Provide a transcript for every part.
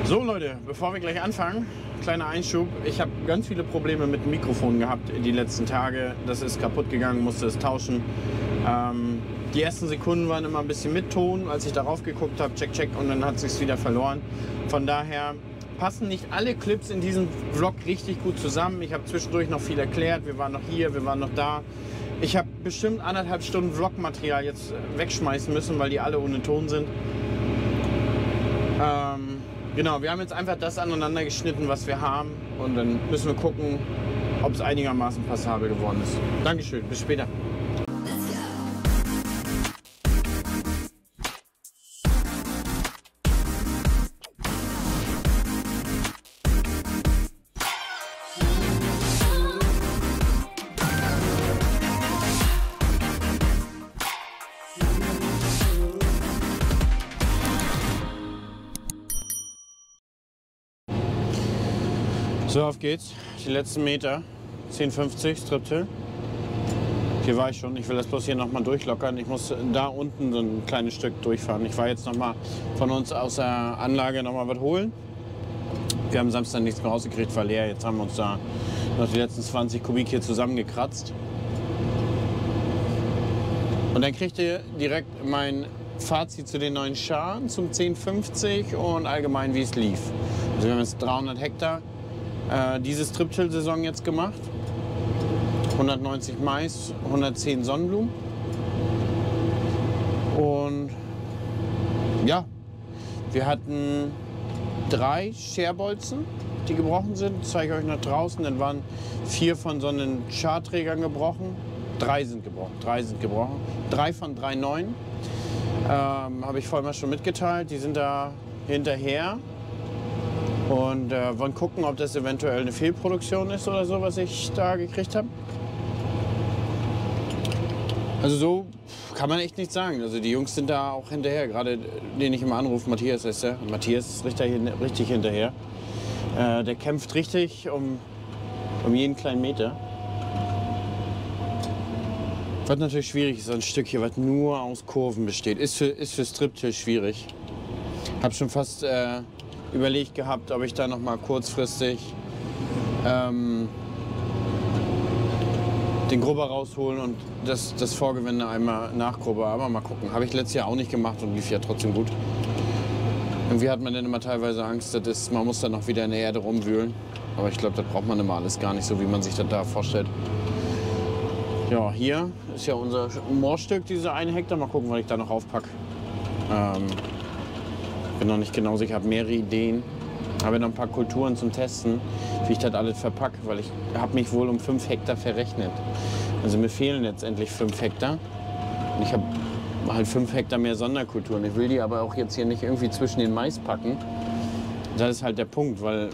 So Leute, bevor wir gleich anfangen, kleiner Einschub. Ich habe ganz viele Probleme mit dem Mikrofon gehabt die letzten Tage. Das ist kaputt gegangen, musste es tauschen. Die ersten Sekunden waren immer ein bisschen mit Ton, als ich darauf geguckt habe, check, und dann hat es sich wieder verloren. Von daher passen nicht alle Clips in diesem Vlog richtig gut zusammen. Ich habe zwischendurch noch viel erklärt. Wir waren noch hier, wir waren noch da. Ich habe bestimmt 1,5 Stunden Vlogmaterial jetzt wegschmeißen müssen, weil die alle ohne Ton sind. Genau, wir haben jetzt einfach das aneinander geschnitten, was wir haben, und dann müssen wir gucken, ob es einigermaßen passabel geworden ist. Dankeschön, bis später. So, auf geht's. Die letzten Meter. 10,50 Striptill. Hier war ich schon. Ich will das bloß hier nochmal durchlockern. Ich muss da unten so ein kleines Stück durchfahren. Ich war jetzt nochmal von uns aus der Anlage nochmal was holen. Wir haben Samstag nichts mehr rausgekriegt, war leer. Jetzt haben wir uns da noch die letzten 20 Kubik hier zusammengekratzt. Und dann kriegt ihr direkt mein Fazit zu den neuen Scharen, zum 1050 und allgemein, wie es lief. Also wir haben jetzt 300 Hektar diese Striptill-Saison jetzt gemacht. 190 Mais, 110 Sonnenblumen. Und ja, wir hatten 3 Scherbolzen, die gebrochen sind. Das zeige ich euch nach draußen. Dann waren 4 von so einen Scharträgern gebrochen. 3 sind gebrochen. 3 von 3 neuen. Habe ich vorhin mal schon mitgeteilt. Die sind da hinterher. Und wollen gucken, ob das eventuell eine Fehlproduktion ist oder so, was ich da gekriegt habe. Also so kann man echt nichts sagen. Also die Jungs sind da auch hinterher. Gerade den ich immer anrufe, Matthias heißt der. Matthias ist richtig hinterher. Der kämpft richtig um jeden kleinen Meter. Was natürlich schwierig ist, so ein Stück hier, was nur aus Kurven besteht. Ist für Striptill schwierig. Hab schon fast überlegt gehabt, ob ich da noch mal kurzfristig den Grubber rausholen und das Vorgewende einmal nachgrubber. Aber mal gucken. Habe ich letztes Jahr auch nicht gemacht und lief ja trotzdem gut. Irgendwie hat man dann immer teilweise Angst, man muss dann noch wieder in der Erde rumwühlen. Aber ich glaube, das braucht man immer alles gar nicht so, wie man sich das da vorstellt. Ja, hier ist ja unser Moorstück, diese 1 Hektar. Mal gucken, was ich da noch aufpacke. Bin noch nicht genau sicher, habe mehrere Ideen. Habe noch ein paar Kulturen zum Testen, wie ich das alles verpacke, weil ich habe mich wohl um 5 Hektar verrechnet. Also mir fehlen letztendlich 5 Hektar. Und ich habe halt 5 Hektar mehr Sonderkulturen. Ich will die aber auch jetzt hier nicht irgendwie zwischen den Mais packen. Das ist halt der Punkt, weil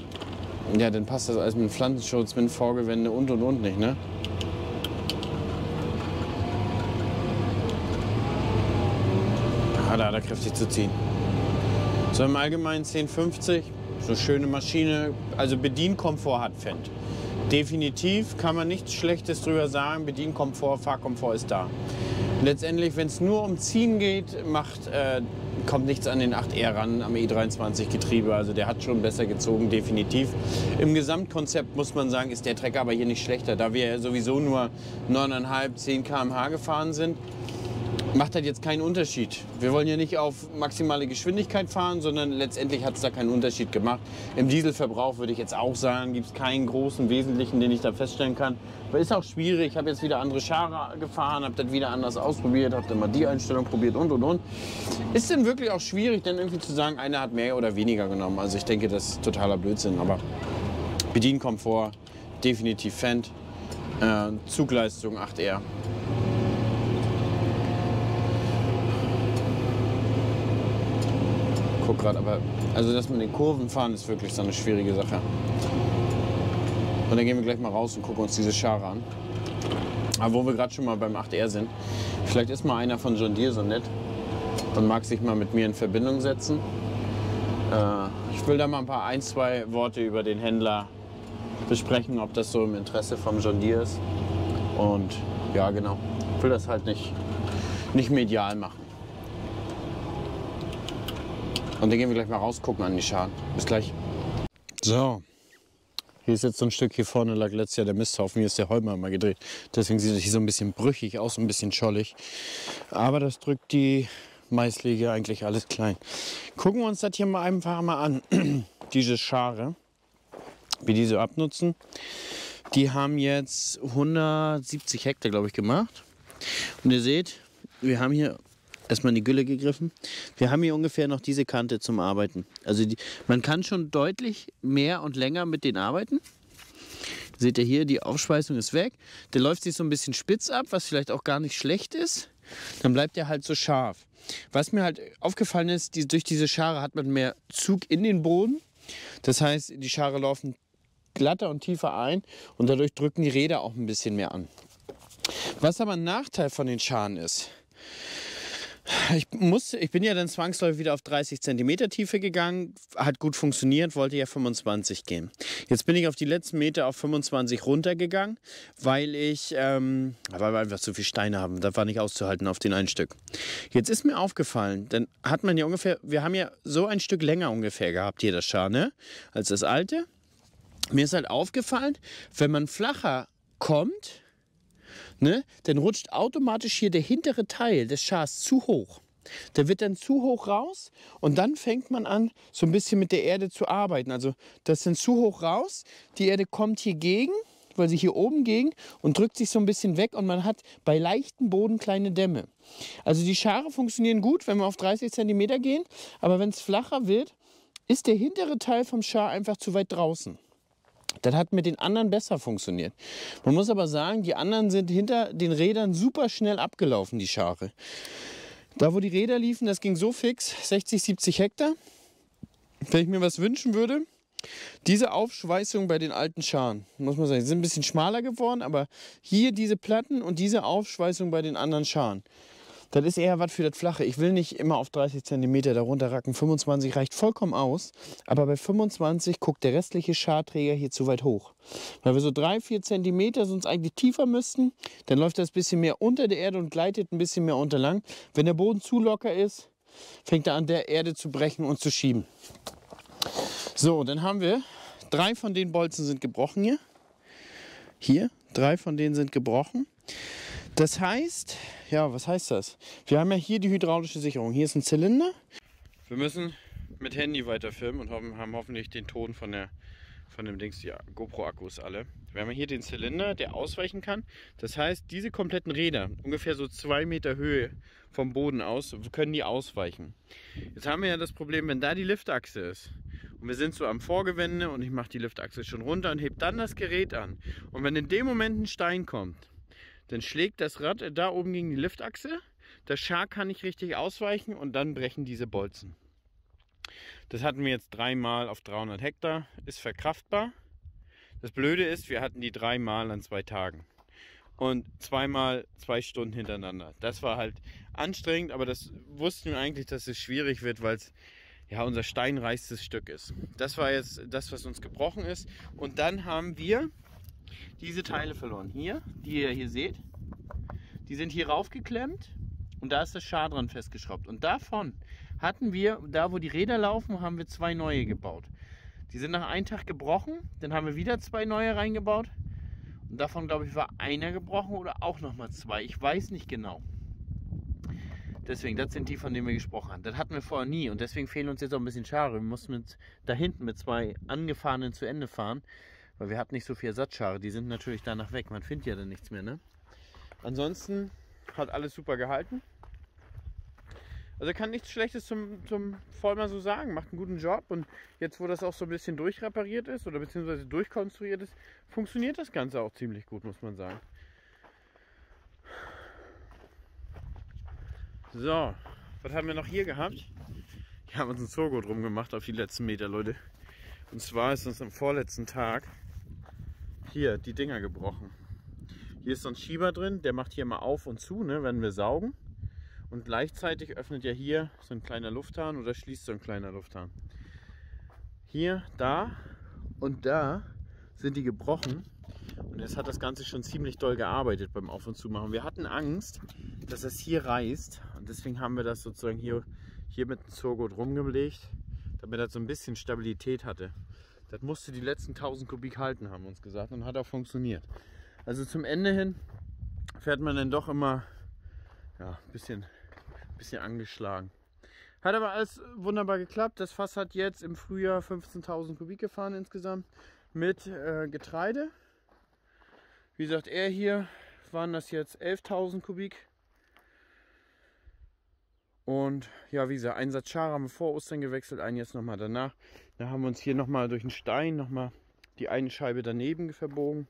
ja, dann passt das alles mit Pflanzenschutz, mit Vorgewende und nicht, ne? Ah, da kräftig zu ziehen. So im Allgemeinen 1050, so eine schöne Maschine, also Bedienkomfort hat Fendt. Definitiv kann man nichts Schlechtes drüber sagen, Bedienkomfort, Fahrkomfort ist da. Letztendlich, wenn es nur um Ziehen geht, kommt nichts an den 8R ran, am E23 Getriebe, also der hat schon besser gezogen, definitiv. Im Gesamtkonzept muss man sagen, ist der Trecker aber hier nicht schlechter, da wir sowieso nur 9,5, 10 km/h gefahren sind. Macht das jetzt keinen Unterschied. Wir wollen ja nicht auf maximale Geschwindigkeit fahren, sondern letztendlich hat es da keinen Unterschied gemacht. Im Dieselverbrauch würde ich jetzt auch sagen, gibt es keinen großen Wesentlichen, den ich da feststellen kann. Aber ist auch schwierig. Ich habe jetzt wieder andere Schare gefahren, habe das wieder anders ausprobiert, habe dann mal die Einstellung probiert und. Ist denn wirklich auch schwierig, dann irgendwie zu sagen, einer hat mehr oder weniger genommen. Also ich denke, das ist totaler Blödsinn. Aber Bedienkomfort, definitiv Fendt. Zugleistung 8R. Guck gerade, aber also das mit den Kurven fahren ist wirklich so eine schwierige Sache. Und dann gehen wir gleich mal raus und gucken uns diese Schare an. Aber wo wir gerade schon mal beim 8R sind, vielleicht ist mal einer von John Deere so nett und mag sich mal mit mir in Verbindung setzen. Ich will da mal ein, 2 Worte über den Händler besprechen, ob das so im Interesse vom John Deere ist. Und ja, genau, ich will das halt nicht medial machen. Und dann gehen wir gleich mal rausgucken an die Scharen. Bis gleich. So, hier ist jetzt so ein Stück, hier vorne lag letztes Jahr der Misthaufen, hier ist der Holmer mal gedreht. Deswegen sieht es hier so ein bisschen brüchig aus, ein bisschen schollig. Aber das drückt die Maisliege eigentlich alles klein. Gucken wir uns das hier mal einfach mal an. Diese Schare, wie die so abnutzen. Die haben jetzt 170 Hektar, glaube ich, gemacht. Und ihr seht, wir haben hier erstmal in die Gülle gegriffen. Wir haben hier ungefähr noch diese Kante zum Arbeiten. Also man kann schon deutlich mehr und länger mit denen arbeiten. Seht ihr hier, die Aufschweißung ist weg. Der läuft sich so ein bisschen spitz ab, was vielleicht auch gar nicht schlecht ist. Dann bleibt der halt so scharf. Was mir halt aufgefallen ist, durch diese Schare hat man mehr Zug in den Boden. Das heißt, die Schare laufen glatter und tiefer ein und dadurch drücken die Räder auch ein bisschen mehr an. Was aber ein Nachteil von den Scharen ist, ich bin ja dann zwangsläufig wieder auf 30 cm Tiefe gegangen, hat gut funktioniert, wollte ja 25 gehen. Jetzt bin ich auf die letzten Meter auf 25 runtergegangen, weil wir einfach zu viel Steine haben. Das war nicht auszuhalten auf den ein Stück. Jetzt ist mir aufgefallen, dann hat man ja ungefähr, wir haben ja so ein Stück länger ungefähr gehabt hier das Schar, ne, als das alte. Mir ist halt aufgefallen, wenn man flacher kommt, ne, dann rutscht automatisch hier der hintere Teil des Schars zu hoch. Der wird dann zu hoch raus und dann fängt man an, so ein bisschen mit der Erde zu arbeiten. Also das ist dann zu hoch raus, die Erde kommt hier gegen, weil sie hier oben gegen und drückt sich so ein bisschen weg und man hat bei leichtem Boden kleine Dämme. Also die Schare funktionieren gut, wenn wir auf 30 cm gehen, aber wenn es flacher wird, ist der hintere Teil vom Schar einfach zu weit draußen. Das hat mit den anderen besser funktioniert. Man muss aber sagen, die anderen sind hinter den Rädern super schnell abgelaufen, die Schare. Da, wo die Räder liefen, das ging so fix, 60, 70 Hektar. Wenn ich mir was wünschen würde, diese Aufschweißung bei den alten Scharen, muss man sagen, die sind ein bisschen schmaler geworden, aber hier diese Platten und diese Aufschweißung bei den anderen Scharen, das ist eher was für das Flache. Ich will nicht immer auf 30 cm darunter racken. 25 reicht vollkommen aus. Aber bei 25 guckt der restliche Scharträger hier zu weit hoch. Weil wir so 3-4 cm sonst eigentlich tiefer müssten, dann läuft das ein bisschen mehr unter der Erde und gleitet ein bisschen mehr unterlang. Wenn der Boden zu locker ist, fängt er an, der Erde zu brechen und zu schieben. So, dann haben wir 3 von den Bolzen sind gebrochen hier. Hier, 3 von denen sind gebrochen. Das heißt, ja, was heißt das? Wir haben ja hier die hydraulische Sicherung. Hier ist ein Zylinder. Wir müssen mit Handy weiter filmen und haben hoffentlich den Ton von dem Dings, die GoPro-Akkus alle. Wir haben hier den Zylinder, der ausweichen kann. Das heißt, diese kompletten Räder, ungefähr so 2 Meter Höhe vom Boden aus, können die ausweichen. Jetzt haben wir ja das Problem, wenn da die Liftachse ist und wir sind so am Vorgewende und ich mache die Liftachse schon runter und hebe dann das Gerät an. Und wenn in dem Moment ein Stein kommt, dann schlägt das Rad da oben gegen die Liftachse, das Schar kann nicht richtig ausweichen und dann brechen diese Bolzen. Das hatten wir jetzt 3 Mal auf 300 Hektar, ist verkraftbar. Das Blöde ist, wir hatten die 3 Mal an 2 Tagen und 2 Mal 2 Stunden hintereinander. Das war halt anstrengend, aber das wussten wir eigentlich, dass es schwierig wird, weil es ja unser steinreichstes Stück ist. Das war jetzt das, was uns gebrochen ist. Und dann haben wir diese Teile verloren. Hier, die ihr hier seht, die sind hier raufgeklemmt und da ist das Schar dran festgeschraubt. Und davon hatten wir, da wo die Räder laufen, haben wir 2 neue gebaut. Die sind nach einem Tag gebrochen, dann haben wir wieder 2 neue reingebaut. Und davon, glaube ich, war einer gebrochen oder auch nochmal 2. Ich weiß nicht genau. Deswegen, das sind die, von denen wir gesprochen haben. Das hatten wir vorher nie und deswegen fehlen uns jetzt auch ein bisschen Schare. Wir mussten da hinten mit 2 angefahrenen zu Ende fahren. Weil wir hatten nicht so viel Ersatzschare, die sind natürlich danach weg. Man findet ja dann nichts mehr, ne? Ansonsten hat alles super gehalten. Also kann nichts Schlechtes zum Vollmer so sagen. Macht einen guten Job und jetzt, wo das auch so ein bisschen durchrepariert ist oder beziehungsweise durchkonstruiert ist, funktioniert das Ganze auch ziemlich gut, muss man sagen. So, was haben wir noch hier gehabt? Wir haben uns ein Zogo drum gemacht auf die letzten Meter, Leute. Und zwar ist uns am vorletzten Tag hier die Dinger gebrochen. Hier ist so ein Schieber drin, der macht hier mal auf und zu, ne, wenn wir saugen. Und gleichzeitig öffnet ja hier so ein kleiner Lufthahn oder schließt so ein kleiner Lufthahn. Hier, da und da sind die gebrochen. Und jetzt hat das Ganze schon ziemlich doll gearbeitet beim Auf- und Zumachen. Wir hatten Angst, dass es hier reißt. Und deswegen haben wir das sozusagen hier mit dem Zogo drum gelegt. damit das so ein bisschen Stabilität hatte. Das musste die letzten 1000 Kubik halten, haben wir uns gesagt, und hat auch funktioniert. Also zum Ende hin fährt man dann doch immer ja, ein bisschen angeschlagen. Hat aber alles wunderbar geklappt. Das Fass hat jetzt im Frühjahr 15.000 Kubik gefahren insgesamt mit Getreide. Wie gesagt, hier waren das jetzt 11.000 Kubik. Und ja, wie gesagt, einen Satz Schare haben wir vor Ostern gewechselt, einen jetzt nochmal danach. Da haben wir uns hier nochmal durch den Stein nochmal die eine Scheibe daneben verbogen.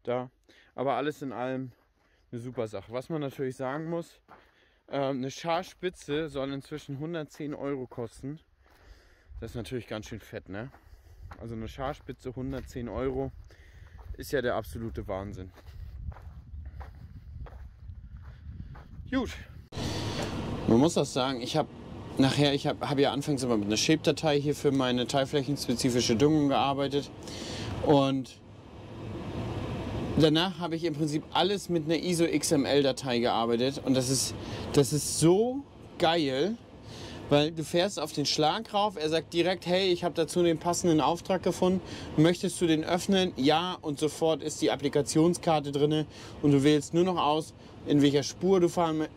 Da. Aber alles in allem eine super Sache. Was man natürlich sagen muss, eine Scharspitze soll inzwischen 110 € kosten. Das ist natürlich ganz schön fett, ne? Also eine Scharspitze 110 € ist ja der absolute Wahnsinn. Gut. Man muss auch sagen, ich habe ja anfangs immer mit einer Shape-Datei hier für meine teilflächenspezifische Düngung gearbeitet. Und danach habe ich im Prinzip alles mit einer ISO XML-Datei gearbeitet. Und das ist so geil, weil du fährst auf den Schlag rauf, er sagt direkt, hey, ich habe dazu den passenden Auftrag gefunden, möchtest du den öffnen? Ja, und sofort ist die Applikationskarte drin und du wählst nur noch aus, in welcher Spur du fahren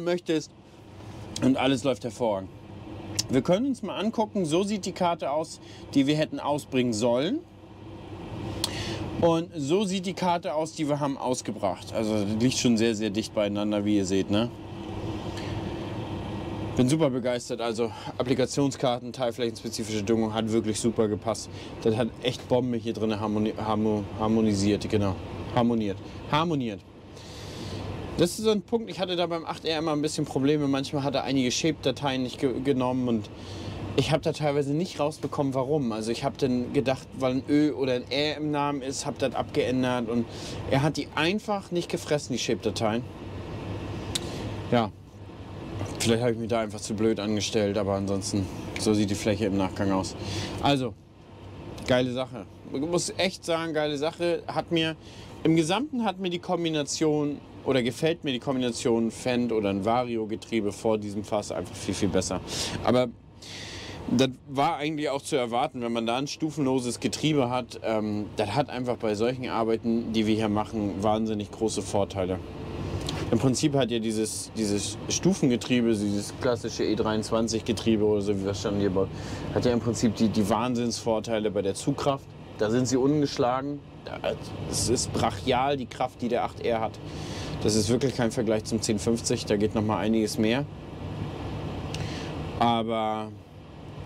möchtest und alles läuft hervorragend. Wir können uns mal angucken, so sieht die Karte aus, die wir hätten ausbringen sollen. Und so sieht die Karte aus, die wir haben ausgebracht. Also die liegt schon sehr, sehr dicht beieinander, wie ihr seht, ne? Bin super begeistert. Also Applikationskarten, teilflächenspezifische Düngung hat wirklich super gepasst. Das hat echt Bombe hier drin harmonisiert, genau. Harmoniert. Das ist so ein Punkt, ich hatte da beim 8R immer ein bisschen Probleme. Manchmal hat er einige Shape-Dateien nicht genommen und ich habe da teilweise nicht rausbekommen, warum. Also ich habe dann gedacht, weil ein Ö oder ein Ä im Namen ist, habe das abgeändert und er hat die einfach nicht gefressen, die Shape-Dateien. Ja, vielleicht habe ich mich da einfach zu blöd angestellt, aber ansonsten, so sieht die Fläche im Nachgang aus. Also, geile Sache. Ich muss echt sagen, geile Sache. Im Gesamten hat mir die Kombination oder gefällt mir die Kombination Fendt oder ein Vario-Getriebe vor diesem Fass einfach viel, viel besser. Aber das war eigentlich auch zu erwarten, wenn man da ein stufenloses Getriebe hat. Das hat einfach bei solchen Arbeiten, die wir hier machen, wahnsinnig große Vorteile. Im Prinzip hat ja dieses Stufengetriebe, dieses klassische E23-Getriebe oder so, wie wir es schon hier bauen, hat ja im Prinzip die Wahnsinnsvorteile bei der Zugkraft. Da sind sie ungeschlagen. Es ist brachial, die Kraft, die der 8R hat. Das ist wirklich kein Vergleich zum 1050, da geht noch mal einiges mehr. Aber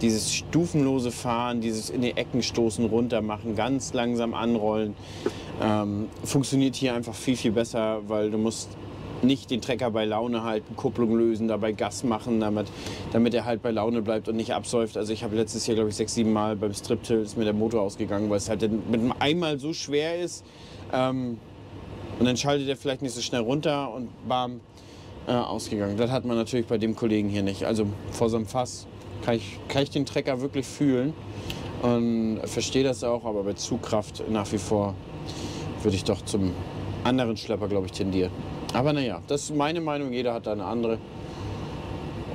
dieses stufenlose Fahren, dieses in die Ecken stoßen, runter machen, ganz langsam anrollen, funktioniert hier einfach viel, viel besser, weil du musst nicht den Trecker bei Laune halten, Kupplung lösen, dabei Gas machen, damit er halt bei Laune bleibt und nicht absäuft. Also ich habe letztes Jahr, glaube ich, 6, 7 Mal beim Strip-Till ist mir der Motor ausgegangen, weil es halt mit einmal so schwer ist. Und dann schaltet er vielleicht nicht so schnell runter und bam, ausgegangen. Das hat man natürlich bei dem Kollegen hier nicht. Also vor so einem Fass kann ich den Trecker wirklich fühlen und verstehe das auch, aber bei Zugkraft nach wie vor würde ich doch zum anderen Schlepper, glaube ich, tendieren. Aber naja, das ist meine Meinung, jeder hat da eine andere.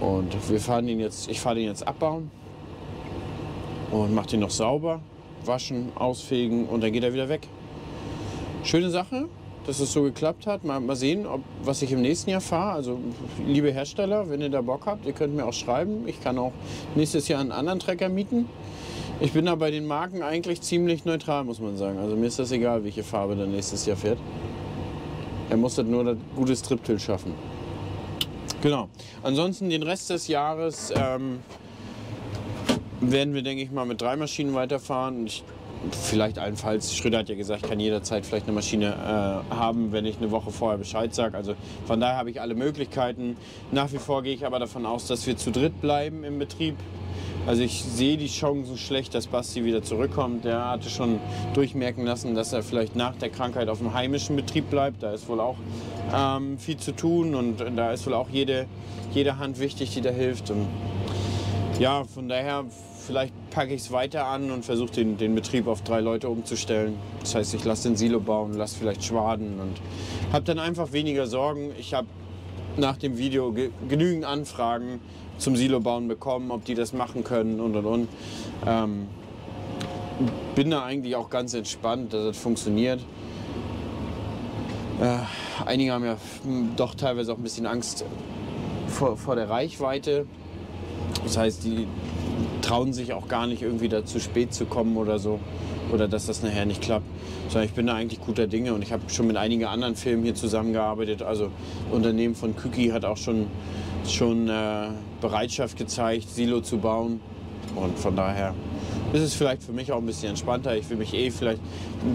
Und ich fahre den jetzt abbauen und mache den noch sauber, waschen, ausfegen und dann geht er wieder weg. Schöne Sache, dass es so geklappt hat. Mal sehen, was ich im nächsten Jahr fahre. Also liebe Hersteller, wenn ihr da Bock habt, ihr könnt mir auch schreiben. Ich kann auch nächstes Jahr einen anderen Trecker mieten. Ich bin da bei den Marken eigentlich ziemlich neutral, muss man sagen. Also mir ist das egal, welche Farbe dann nächstes Jahr fährt. Er muss halt nur das gute Strip-Till schaffen. Genau. Ansonsten den Rest des Jahres werden wir, denke ich mal, mit 3 Maschinen weiterfahren. Vielleicht allenfalls, Schröder hat ja gesagt, ich kann jederzeit vielleicht eine Maschine haben, wenn ich eine Woche vorher Bescheid sage. Also von daher habe ich alle Möglichkeiten. Nach wie vor gehe ich aber davon aus, dass wir zu dritt bleiben im Betrieb. Also ich sehe die Chancen schlecht, dass Basti wieder zurückkommt. Der hatte schon durchmerken lassen, dass er vielleicht nach der Krankheit auf dem heimischen Betrieb bleibt. Da ist wohl auch viel zu tun und da ist wohl auch jede Hand wichtig, die da hilft. Und ja, von daher vielleicht packe ich es weiter an und versuche den Betrieb auf 3 Leute umzustellen. Das heißt, ich lasse den Silo bauen, lasse vielleicht Schwaden und habe dann einfach weniger Sorgen. Ich habe nach dem Video genügend Anfragen zum Silo-Bauen bekommen, ob die das machen können und. Bin da eigentlich auch ganz entspannt, dass das funktioniert. Einige haben ja doch teilweise auch ein bisschen Angst vor der Reichweite. Das heißt, die trauen sich auch gar nicht irgendwie da zu spät zu kommen oder so. Oder dass das nachher nicht klappt. Sondern ich bin da eigentlich guter Dinge und ich habe schon mit einigen anderen Filmen hier zusammengearbeitet. Also Unternehmen von Küki hat auch schon Bereitschaft gezeigt, Silo zu bauen. Und von daher ist es vielleicht für mich auch ein bisschen entspannter. Ich will mich vielleicht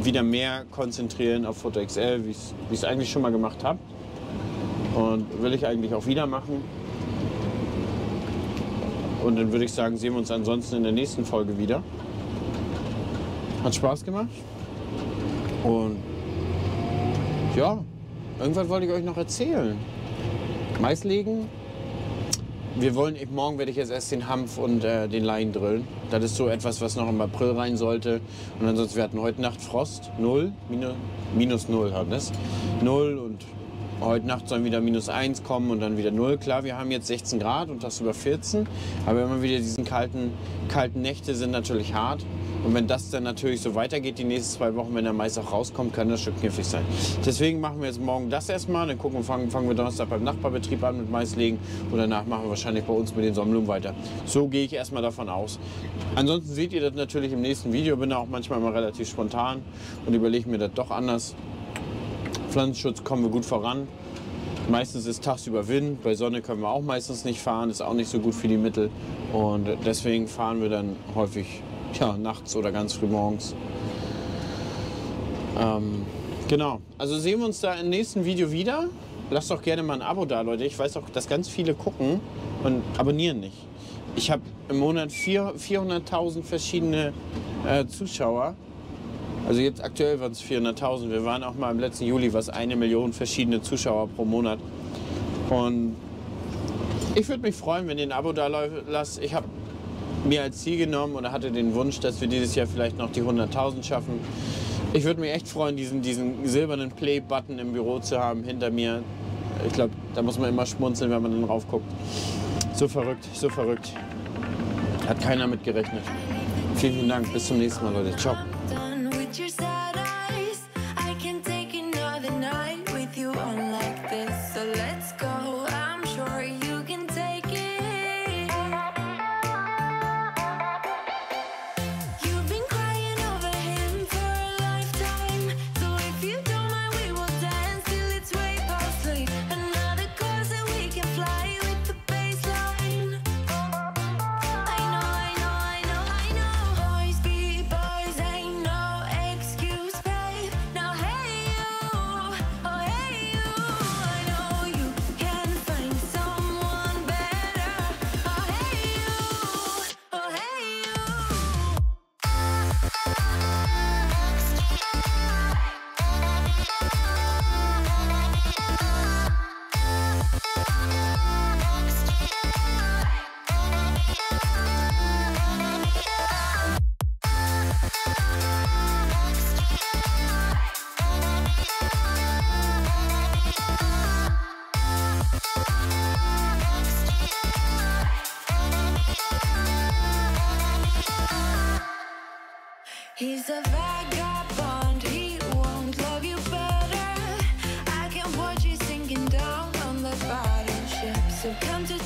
wieder mehr konzentrieren auf Foto XL, wie ich es eigentlich schon mal gemacht habe. Und will ich eigentlich auch wieder machen. Und dann würde ich sagen, sehen wir uns ansonsten in der nächsten Folge wieder. Hat Spaß gemacht. Und ja, irgendwas wollte ich euch noch erzählen. Mais legen. Morgen werde ich jetzt erst den Hanf und den Lein drillen. Das ist so etwas, was noch im April rein sollte. Und ansonsten, wir hatten heute Nacht Frost, 0, minus 0 hat es. 0 und heute Nacht sollen wieder -1 kommen und dann wieder 0. Klar, wir haben jetzt 16 Grad und das über 14. Aber immer wieder diese kalten Nächte sind natürlich hart. Und wenn das dann natürlich so weitergeht, die nächsten 2 Wochen, wenn der Mais auch rauskommt, kann das schon knifflig sein. Deswegen machen wir jetzt morgen das erstmal. Dann fangen wir Donnerstag beim Nachbarbetrieb an mit Mais legen. Und danach machen wir wahrscheinlich bei uns mit den Sonnenblumen weiter. So gehe ich erstmal davon aus. Ansonsten seht ihr das natürlich im nächsten Video. Bin da auch manchmal mal relativ spontan und überlege mir das doch anders. Pflanzenschutz kommen wir gut voran. Meistens ist tagsüber Wind. Bei Sonne können wir auch meistens nicht fahren. Ist auch nicht so gut für die Mittel. Und deswegen fahren wir dann häufig nachts oder ganz früh morgens. Genau, also sehen wir uns da im nächsten Video wieder. Lasst doch gerne mal ein Abo da, Leute. Ich weiß auch, dass ganz viele gucken und abonnieren nicht. Ich habe im Monat 400.000 verschiedene Zuschauer. Also jetzt aktuell waren es 400.000. Wir waren auch mal im letzten Juli, was 1 Million verschiedene Zuschauer pro Monat. Und ich würde mich freuen, wenn ihr ein Abo da lasst. Ich habe mir als Ziel genommen oder hatte den Wunsch, dass wir dieses Jahr vielleicht noch die 100.000 schaffen. Ich würde mich echt freuen, diesen silbernen Play-Button im Büro zu haben hinter mir. Ich glaube, da muss man immer schmunzeln, wenn man dann drauf guckt. So verrückt, so verrückt. Hat keiner mit gerechnet. Vielen, vielen Dank. Bis zum nächsten Mal, Leute. Ciao. He's a vagabond, he won't love you better. I can watch you sinking down on the battleship. So come to